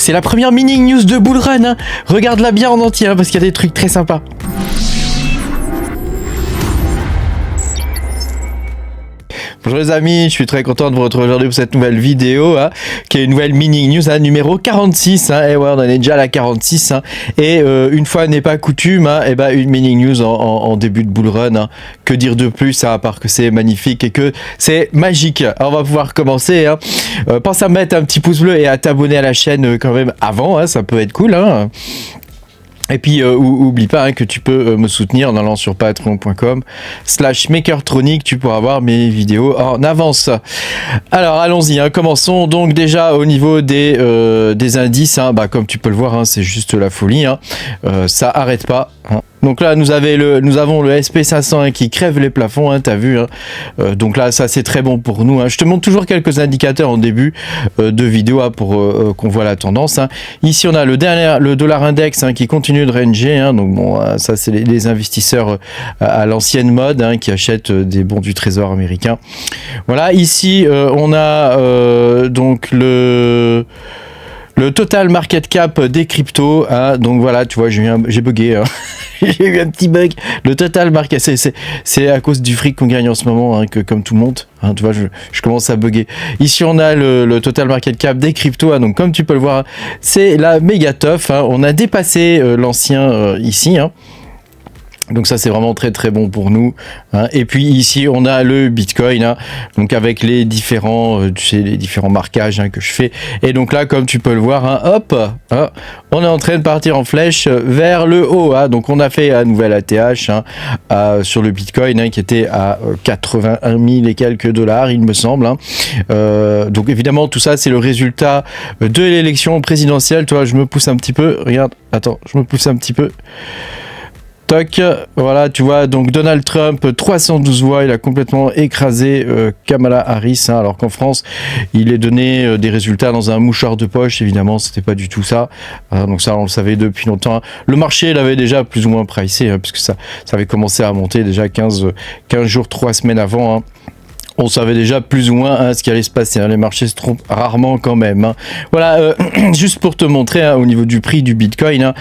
c'est la première mini news de Bull Run, hein. Regarde-la bien en entier, hein, parce qu'il y a des trucs très sympas. Bonjour les amis, je suis très content de vous retrouver aujourd'hui pour cette nouvelle vidéo, hein, qui est une nouvelle mini news, hein, numéro 46, hein, et ouais, on en est déjà à la 46, hein, et une fois n'est pas coutume, hein, et ben une mini news en début de Bull Run, hein. Que dire de plus, hein, à part que c'est magnifique et que c'est magique. Alors, on va pouvoir commencer, hein. Pense à mettre un petit pouce bleu et à t'abonner à la chaîne quand même avant, hein, ça peut être cool, hein. Et puis, oublie pas, hein, que tu peux me soutenir en allant sur patreon.com/makertronic. Tu pourras voir mes vidéos en avance. Alors, allons-y, hein, commençons. Donc, déjà, au niveau des indices, hein, bah, comme tu peux le voir, hein, c'est juste la folie. Hein. Ça arrête pas. Hein. Donc là, nous avons le SP500, hein, qui crève les plafonds, hein, t'as vu. Hein. Donc là, ça c'est très bon pour nous. Hein. Je te montre toujours quelques indicateurs en début de vidéo, hein, pour qu'on voit la tendance. Hein. Ici, on a le dollar index, hein, qui continue de ranger. Hein. Donc bon, ça c'est les investisseurs à l'ancienne mode, hein, qui achètent des bons du trésor américain. Voilà, ici on a donc le total market cap des cryptos, hein, donc voilà, tu vois, j'ai bugué, hein. J'ai eu un petit bug. Le total market, c'est à cause du fric qu'on gagne en ce moment, hein, que comme tout monte, hein, tu vois, je commence à bugger. Ici, on a le total market cap des cryptos, hein, donc comme tu peux le voir, c'est la méga teuf, hein. On a dépassé l'ancien ici, hein. Donc ça c'est vraiment très très bon pour nous, hein. Et puis ici on a le Bitcoin, hein, donc avec les différents marquages, hein, que je fais. Et donc là, comme tu peux le voir, hein, hop, hein, on est en train de partir en flèche vers le haut, hein. Donc on a fait un nouvel ATH, hein, sur le Bitcoin, hein, qui était à 81 000 et quelques dollars, il me semble, hein. Donc évidemment tout ça c'est le résultat de l'élection présidentielle. Toi, je me pousse un petit peu, regarde, attends, je me pousse un petit peu. Toc, voilà, tu vois, donc Donald Trump, 312 voix, il a complètement écrasé Kamala Harris, hein, alors qu'en France, il est donné des résultats dans un mouchoir de poche, évidemment, c'était pas du tout ça, donc ça, on le savait depuis longtemps, hein. Le marché l'avait déjà plus ou moins pricé, hein, puisque ça avait commencé à monter déjà 15 jours, 3 semaines avant, hein. On savait déjà plus ou moins, hein, ce qui allait se passer, hein. Les marchés se trompent rarement quand même, hein. Voilà, juste pour te montrer, hein, au niveau du prix du Bitcoin, hein,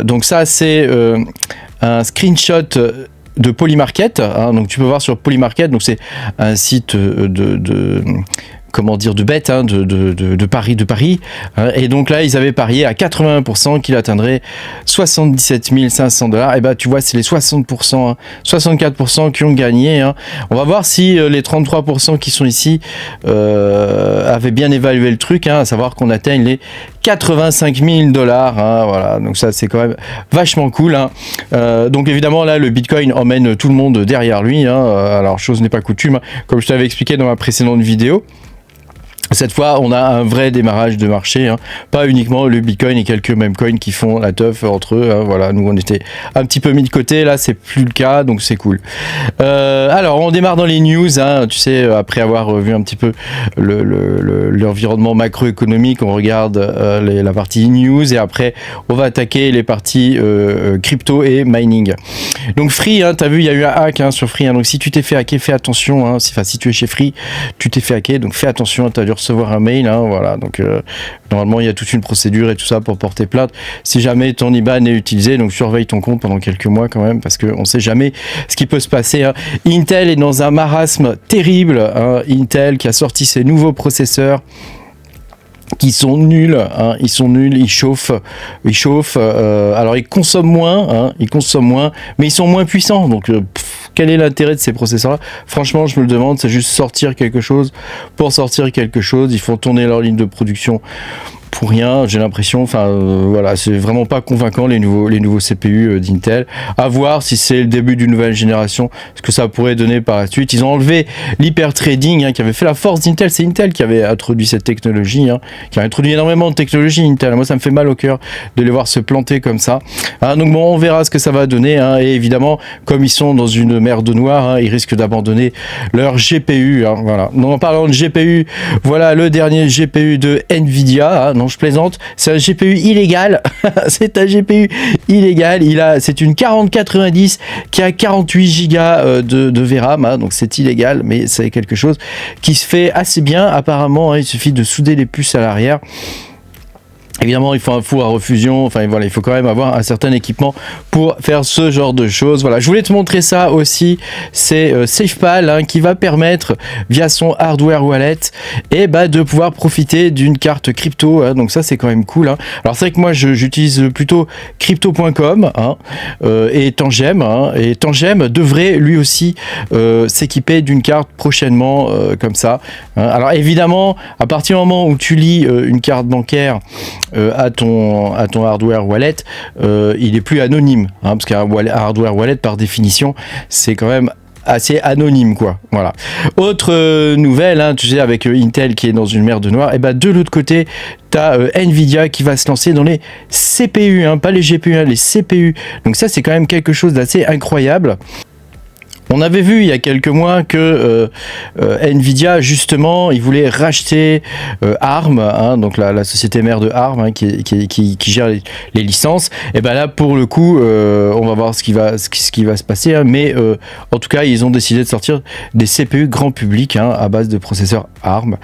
donc ça c'est un screenshot de Polymarket, hein, donc tu peux voir sur Polymarket, donc c'est un site comment dire, de bête, hein, de Paris, hein, et donc là ils avaient parié à 81% qu'il atteindrait 77 500 $, et bah tu vois c'est les 60%, hein, 64% qui ont gagné, hein. On va voir si les 33% qui sont ici avaient bien évalué le truc, hein, à savoir qu'on atteigne les 85 000 $, hein, voilà, donc ça c'est quand même vachement cool, hein. Donc évidemment là le Bitcoin emmène tout le monde derrière lui, hein, alors chose n'est pas coutume, hein, comme je t'avais expliqué dans ma précédente vidéo. Cette fois, on a un vrai démarrage de marché, hein. Pas uniquement le Bitcoin et quelques memecoins qui font la teuf entre eux, hein. Voilà, nous on était un petit peu mis de côté, là c'est plus le cas, donc c'est cool. Alors on démarre dans les news, hein. Tu sais, après avoir vu un petit peu l'environnement macroéconomique, on regarde la partie news et après on va attaquer les parties crypto et mining. Donc Free, hein, t'as vu, il y a eu un hack, hein, sur Free, hein. Donc si tu t'es fait hacker, fais attention, hein. Si tu es chez Free, tu t'es fait hacker, donc fais attention, t'as dû recevoir un mail, hein, voilà, donc normalement il y a toute une procédure et tout ça pour porter plainte si jamais ton IBAN est utilisé, donc surveille ton compte pendant quelques mois quand même, parce qu'on sait jamais ce qui peut se passer, hein. Intel est dans un marasme terrible, hein. Intel qui a sorti ses nouveaux processeurs qui sont nuls, hein, ils chauffent, alors ils consomment moins, hein, mais ils sont moins puissants, donc quel est l'intérêt de ces processeurs-là? Franchement, je me le demande, c'est juste sortir quelque chose pour sortir quelque chose, ils font tourner leur ligne de production pour rien, j'ai l'impression, enfin voilà, c'est vraiment pas convaincant les nouveaux CPU d'Intel. À voir si c'est le début d'une nouvelle génération, ce que ça pourrait donner par la suite. Ils ont enlevé l'hyper trading, hein, qui avait fait la force d'Intel. C'est Intel qui avait introduit cette technologie, hein, qui a introduit énormément de technologies Intel. Moi ça me fait mal au cœur de les voir se planter comme ça, hein. Donc bon, on verra ce que ça va donner, hein, et évidemment comme ils sont dans une merde noire, hein, ils risquent d'abandonner leur GPU, hein, voilà. Donc en parlant de GPU, voilà le dernier GPU de Nvidia, hein. Non, je plaisante, c'est un GPU illégal. C'est un GPU illégal, c'est une 4090 qui a 48 Go de VRAM, hein, donc c'est illégal, mais c'est quelque chose qui se fait assez bien apparemment, hein. Il suffit de souder les puces à l'arrière Évidemment, il faut un four à refusion, enfin voilà, il faut quand même avoir un certain équipement pour faire ce genre de choses. Voilà, je voulais te montrer ça aussi, c'est SafePal hein, qui va permettre, via son hardware wallet, et de pouvoir profiter d'une carte crypto, hein, donc ça c'est quand même cool. Hein. Alors c'est vrai que moi j'utilise plutôt crypto.com hein, et Tangem devrait lui aussi s'équiper d'une carte prochainement comme ça. Hein. Alors évidemment, à partir du moment où tu lis une carte bancaire à ton hardware wallet, il est plus anonyme, hein, parce qu'un hardware wallet par définition c'est quand même assez anonyme quoi. Voilà. Autre nouvelle, hein, tu sais, avec Intel qui est dans une mer de noir, et de l'autre côté tu as Nvidia qui va se lancer dans les CPU, hein, pas les GPU, hein, les CPU. Donc ça c'est quand même quelque chose d'assez incroyable. On avait vu il y a quelques mois que Nvidia, justement, il voulait racheter ARM, hein, donc la société mère de ARM hein, qui gère les licences. Et là, pour le coup, on va voir ce qui va se passer. Hein, mais en tout cas, ils ont décidé de sortir des CPU grand public hein, à base de processeurs ARM.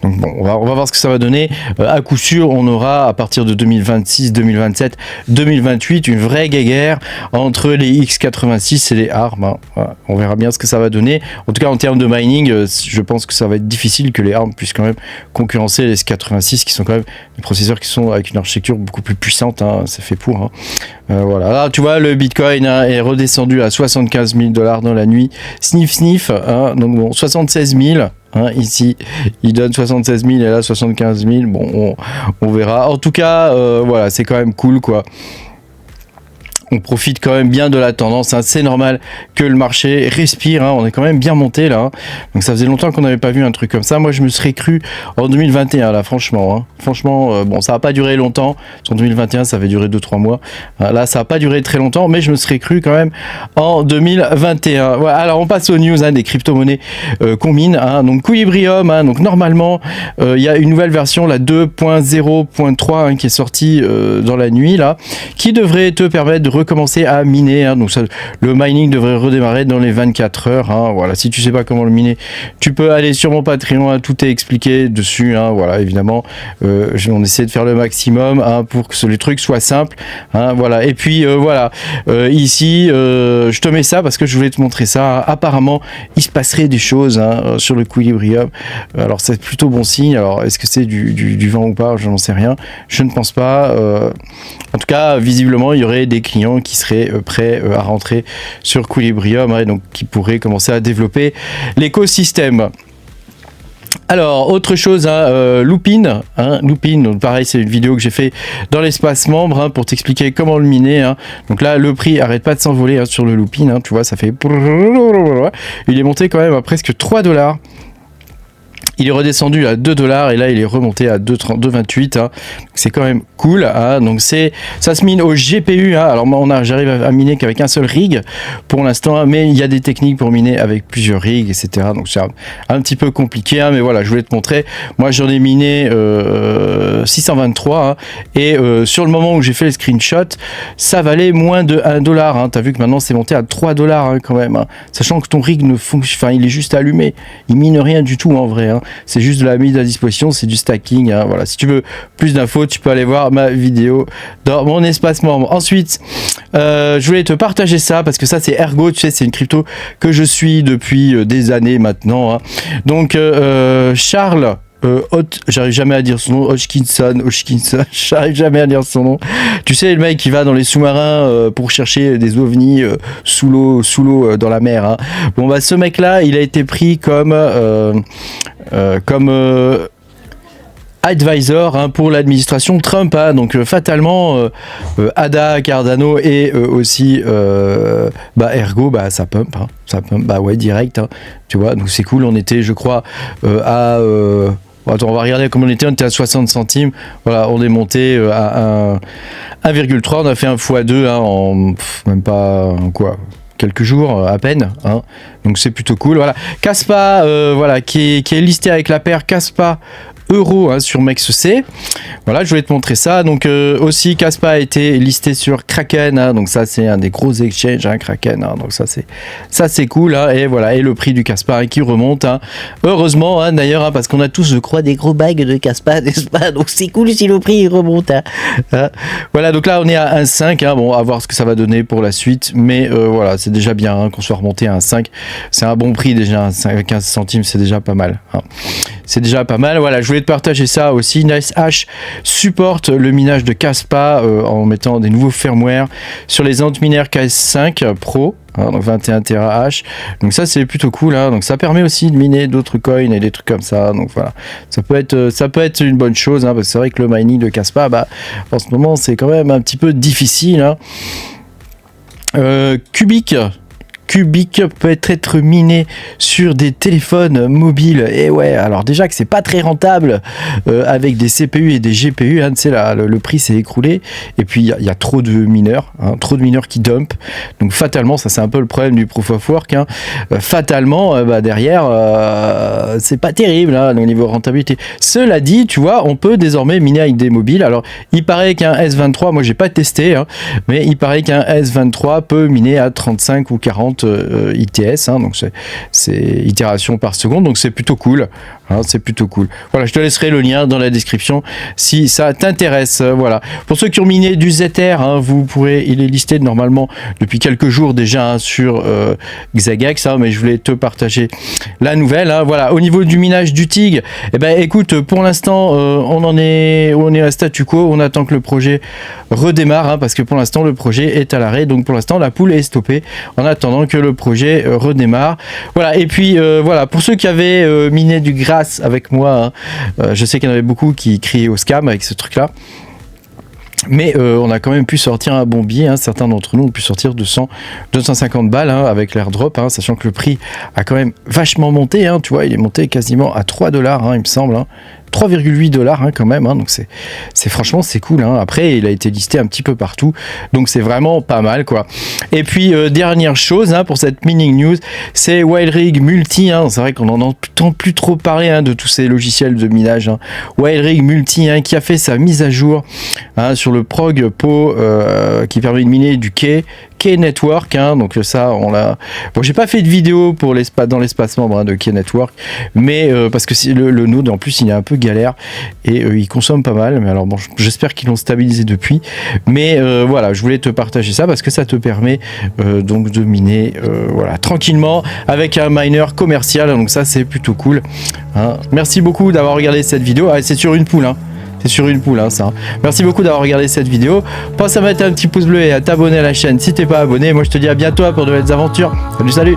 Donc bon, on va voir ce que ça va donner. À coup sûr, on aura à partir de 2026, 2027, 2028 une vraie guéguerre entre les x86 et les ARM. Hein. Voilà. On verra bien ce que ça va donner. En tout cas, en termes de mining, je pense que ça va être difficile que les ARM puissent quand même concurrencer les x86 qui sont quand même des processeurs qui sont avec une architecture beaucoup plus puissante. Hein, c'est fait pour. Hein. Voilà. Là, tu vois, le Bitcoin hein, est redescendu à 75 000 $ dans la nuit. Sniff. Hein, donc bon, 76 000. Hein, ici, il donne 76 000 et là 75 000. Bon, on verra. En tout cas, voilà, c'est quand même cool, quoi. On profite quand même bien de la tendance, hein. C'est normal que le marché respire, hein. On est quand même bien monté là, hein. Donc ça faisait longtemps qu'on n'avait pas vu un truc comme ça. Moi je me serais cru en 2021 là, franchement, hein. Franchement, bon ça n'a pas duré longtemps, en 2021 ça avait duré 2-3 mois, là ça n'a pas duré très longtemps, mais je me serais cru quand même en 2021. Voilà, alors on passe aux news hein, des crypto-monnaies qu'on mine, hein. Donc Equilibrium, hein, donc normalement il y a une nouvelle version, la 2.0.3 hein, qui est sortie dans la nuit là, qui devrait te permettre de recommencer à miner, hein. Donc ça, le mining devrait redémarrer dans les 24 heures, hein. Voilà, si tu sais pas comment le miner, tu peux aller sur mon Patreon, hein. Tout est expliqué dessus, hein. Voilà, évidemment, on essaie de faire le maximum hein, pour que les trucs soient simples, hein. Voilà, et puis voilà, ici, je te mets ça parce que je voulais te montrer ça. Apparemment, il se passerait des choses hein, sur le Equilibrium. Alors c'est plutôt bon signe. Alors est-ce que c'est du vent ou pas? Je n'en sais rien. Je ne pense pas. En tout cas, visiblement, il y aurait des clients qui seraient prêts à rentrer sur Equilibrium hein, et donc qui pourraient commencer à développer l'écosystème. Alors, autre chose, hein, Loopin, donc pareil, c'est une vidéo que j'ai fait dans l'espace membre hein, pour t'expliquer comment le miner. Hein. Donc là, le prix arrête pas de s'envoler hein, sur le Loopin, hein, tu vois, ça fait... Il est monté quand même à presque 3 $. Il est redescendu à 2 $ et là il est remonté à 2,28 hein. C'est quand même cool hein. Donc ça se mine au GPU hein. Alors moi j'arrive à miner qu'avec un seul rig pour l'instant hein, mais il y a des techniques pour miner avec plusieurs rigs etc. Donc c'est un petit peu compliqué hein, mais voilà, je voulais te montrer. Moi j'en ai miné 623 hein, et sur le moment où j'ai fait le screenshot ça valait moins de 1 $. Hein. T'as vu que maintenant c'est monté à 3 $ hein, quand même hein. Sachant que ton rig ne fonctionne, enfin il est juste allumé, il mine rien du tout en vrai hein. C'est juste de la mise à disposition, c'est du stacking hein. Voilà, si tu veux plus d'infos tu peux aller voir ma vidéo dans mon espace membre. Ensuite je voulais te partager ça parce que ça c'est Ergo, tu sais, c'est une crypto que je suis depuis des années maintenant hein. Donc Charles j'arrive jamais à dire son nom, Hodgkinson, j'arrive jamais à dire son nom. Tu sais, le mec qui va dans les sous-marins pour chercher des ovnis sous l'eau dans la mer. Hein. Bon bah ce mec-là, il a été pris comme advisor hein, pour l'administration Trump. Hein. Donc fatalement, Ada, Cardano et aussi Ergo, ça pump. Hein. Ça pump, ouais, direct. Hein. Tu vois, donc c'est cool. On était, je crois, à... Attends, on va regarder comment on était à 60 centimes. Voilà, on est monté à 1,3. On a fait un x2 hein, en même pas quoi, quelques jours à peine. Hein. Donc c'est plutôt cool. Voilà, Kaspa, voilà, qui est listé avec la paire Kaspa € hein, sur MEXC. Voilà, je voulais te montrer ça. Donc aussi Kaspa a été listé sur Kraken, hein, donc ça c'est un des gros exchanges, hein, Kraken, hein, donc ça c'est cool, hein, et voilà, et le prix du Kaspa hein, qui remonte, hein, heureusement hein, d'ailleurs, hein, parce qu'on a tous je crois des gros bags de Kaspa, n'est-ce pas, donc c'est cool si le prix il remonte, hein. Voilà, donc là on est à 1,5, hein, bon à voir ce que ça va donner pour la suite, mais voilà, c'est déjà bien hein, qu'on soit remonté à 1,5, c'est un bon prix déjà, 15 centimes c'est déjà pas mal, hein. C'est déjà pas mal. Voilà, je voulais te partager ça aussi. NiceHash supporte le minage de Kaspa en mettant des nouveaux firmware sur les Antminer KS5 Pro, hein, donc 21 TH. Donc ça c'est plutôt cool, hein. Donc ça permet aussi de miner d'autres coins et des trucs comme ça. Donc voilà, ça peut être une bonne chose, hein, parce que c'est vrai que le mining de Kaspa, bah, en ce moment c'est quand même un petit peu difficile, hein. Cubic peut être miné sur des téléphones mobiles, et ouais, alors déjà que c'est pas très rentable avec des CPU et des GPU, hein, tu sais, là, le prix s'est écroulé, et puis il y a trop de mineurs, hein, trop de mineurs qui dumpent, donc fatalement, ça c'est un peu le problème du Proof of Work, hein, fatalement, bah, derrière, c'est pas terrible hein, au niveau rentabilité. Cela dit, tu vois, on peut désormais miner avec des mobiles, alors il paraît qu'un S23, moi j'ai pas testé, hein, mais il paraît qu'un S23 peut miner à 35 ou 40 ITS, hein, donc c'est itération par seconde, donc c'est plutôt cool, hein, c'est plutôt cool. Voilà, je te laisserai le lien dans la description si ça t'intéresse. Voilà, pour ceux qui ont miné du Ztr, hein, vous pourrez, il est listé normalement depuis quelques jours déjà hein, sur Xagax, hein, mais je voulais te partager la nouvelle, hein. Voilà, au niveau du minage du TIG, eh ben écoute, pour l'instant on est à statu quo, on attend que le projet redémarre, hein, parce que pour l'instant le projet est à l'arrêt, donc pour l'instant la poule est stoppée en attendant que le projet redémarre. Voilà, et puis voilà, pour ceux qui avaient miné du Grass avec moi, hein, je sais qu'il y en avait beaucoup qui criaient au scam avec ce truc là, mais on a quand même pu sortir un bon billet, hein. Certains d'entre nous ont pu sortir 250 balles hein, avec l'airdrop, hein, sachant que le prix a quand même vachement monté, hein, tu vois, il est monté quasiment à 3 $, hein, il me semble, hein. 3,8 $ hein, quand même, hein, donc c'est franchement c'est cool, hein. Après il a été listé un petit peu partout, donc c'est vraiment pas mal quoi. Et puis dernière chose hein, pour cette mining news, c'est WildRig Multi, hein. C'est vrai qu'on en entend plus trop parler hein, de tous ces logiciels de minage, hein. WildRig Multi hein, qui a fait sa mise à jour hein, sur le prog po qui permet de miner du K-Network, hein, donc ça on l'a. Bon, j'ai pas fait de vidéo pour dans l'espace membre hein, de K-Network, mais parce que le node en plus il est un peu galère et il consomme pas mal, mais alors bon, j'espère qu'ils l'ont stabilisé depuis, mais voilà, je voulais te partager ça parce que ça te permet donc de miner voilà, tranquillement avec un miner commercial, donc ça c'est plutôt cool, hein. Merci beaucoup d'avoir regardé cette vidéo. Ah, c'est sur une poule, hein. C'est sur une poule, hein, ça. Merci beaucoup d'avoir regardé cette vidéo. Pense à mettre un petit pouce bleu et à t'abonner à la chaîne si t'es pas abonné. Moi, je te dis à bientôt pour de nouvelles aventures. Salut, salut!